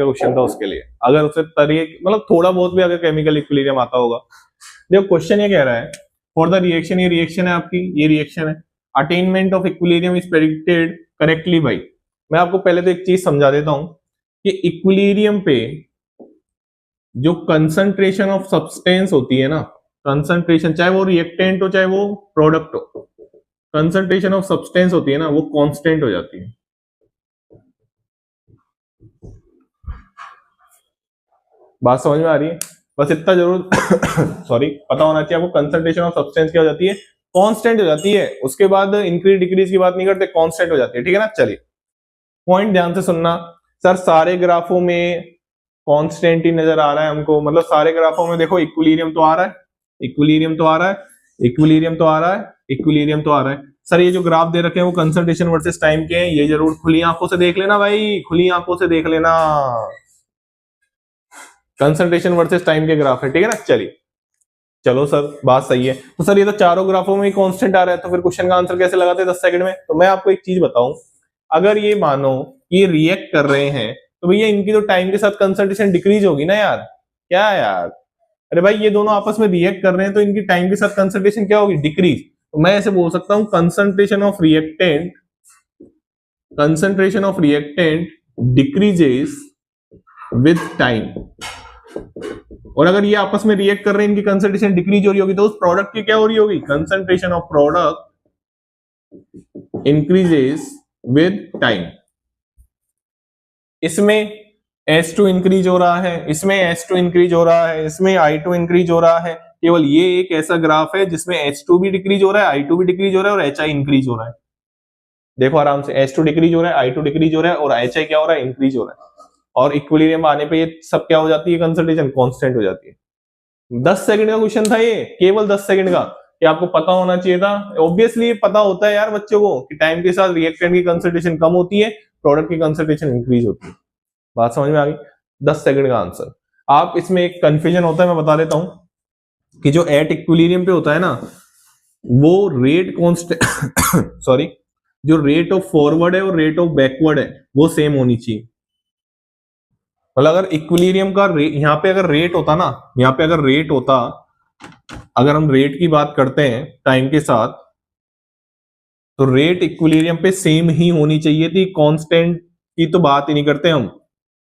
Question था उसके लिए, अगर उसे तरीके मतलब थोड़ा बहुत भी अगर केमिकल इक्विलिब्रियम आता होगा। देखो क्वेश्चन ये कह रहा है फॉर द रिएक्शन, ये रिएक्शन है आपकी, ये रिएक्शन है, attainment of equilibrium is predicted correctly by. मैं आपको पहले तो एक चीज समझा देता हूं कि इक्विलिब्रियम पे जो कंसंट्रेशन ऑफ सब्सटेंस होती है ना, कंसंट्रेशन चाहे वो रिएक्टेंट हो चाहे वो प्रोडक्ट हो, कंसंट्रेशन ऑफ सब्सटेंस होती है ना वो कांस्टेंट हो जाती है। बात समझ में आ रही है? बस इतना जरूर सॉरी पता होना चाहिए आपको, कंसंट्रेशन ऑफ सब्सटेंस क्या हो जाती है, कांस्टेंट हो जाती है। उसके बाद इंक्रीज डिक्रीज की बात नहीं करते, कांस्टेंट हो जाती है। ठीक है ना? चलिए पॉइंट ध्यान से सुनना। सर सारे ग्राफों में कांस्टेंट ही नजर आ रहा है हमको, मतलब सारे ग्राफों में देखो इक्विलिब्रियम तो आ रहा है, इक्विलिब्रियम तो आ रहा है, इक्विलिब्रियम तो आ रहा है, इक्विलिब्रियम तो आ रहा है। सर ये जो ग्राफ दे रखे हैं वो कंसंट्रेशन वर्सेस टाइम के हैं, ये जरूर खुली आंखों से देख लेना भाई, खुली आंखों से देख लेना, कंसंट्रेशन वर्सेस टाइम के ग्राफ है। ठीक है ना? चलिए चलो सर बात सही है। तो सर ये तो चारों ग्राफों में कांस्टेंट आ रहा है, तो फिर क्वेश्चन का आंसर कैसे लगाते हैं 10 सेकंड में? तो मैं आपको एक चीज बताऊं, अगर ये मानो ये रिएक्ट कर रहे हैं तो भैया इनकी तो टाइम के साथ कंसंट्रेशन डिक्रीज होगी ना यार। क्या यार, अरे भाई ये दोनों आपस में रिएक्ट कर रहे हैं तो इनकी टाइम के साथ कंसंट्रेशन क्या होगी? डिक्रीज। तो मैं ऐसे बोल सकता हूं concentration of reactant, concentration of reactant decreases with time. और अगर ये आपस में रिएक्ट कर रहे हैं इनकी कंसंट्रेशन डिक्रीज हो रही होगी तो उस प्रोडक्ट की क्या हो रही होगी? Concentration of product increases with time. इसमें S2 इंक्रीज हो रहा है, इसमें S2 इंक्रीज हो रहा है, इसमें I2 इंक्रीज हो रहा है। केवल ये एक ऐसा ग्राफ है जिसमें H2 भी डिक्रीज हो रहा है, I2 भी डिक्रीज हो रहा है और HI इंक्रीज हो रहा है। देखो आराम से, H2 डिक्रीज हो रहा है, I2 डिक्रीज हो रहा है और HI क्या हो रहा है? इंक्रीज हो रहा है। और इक्विलिब्रियम आने पे ये सब क्या हो जाती है? कंसंट्रेशन कांस्टेंट हो जाती है। 10 सेकंड का क्वेश्चन था ये, केवल 10 सेकंड का। ये आपको पता होना चाहिए था। ऑब्वियसली पता होता है यार बच्चों को कि टाइम के साथ रिएक्टेंट की कंसंट्रेशन कम होती है, प्रोडक्ट की कंसंट्रेशन इंक्रीज होती है। बात समझ में आ गई? 10 सेकंड का आंसर। आप इसमें एक कंफ्यूजन होता है, मैं बता देता हूं कि जो एट इक्विलिब्रियम पे होता है ना वो रेट कांस्टेंट सॉरी, जो रेट ऑफ फॉरवर्ड है और रेट ऑफ बैकवर्ड है वो सेम होनी चाहिए। मतलब अगर इक्विलिब्रियम का यहाँ पे अगर रेट होता ना, यहाँ पे अगर रेट होता, अगर हम रेट की बात करते हैं टाइम के साथ, तो रेट इक्विलिब्रियम पे सेम ही होनी चाहिए थी। कांस्टेंट की तो बात ही नहीं करते हम,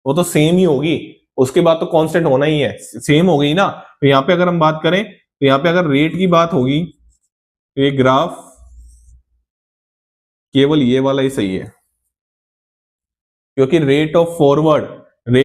वो तो सेम ही होगी। उसके बाद तो कांस्टेंट होना ही है, सेम हो गई ना। तो यहाँ पे अगर हम बात करें तो यहाँ पे अगर रेट की बात होगी तो ये ग्राफ केवल ये वाला ही सही है, क्योंकि रेट ऑफ फॉरवर्ड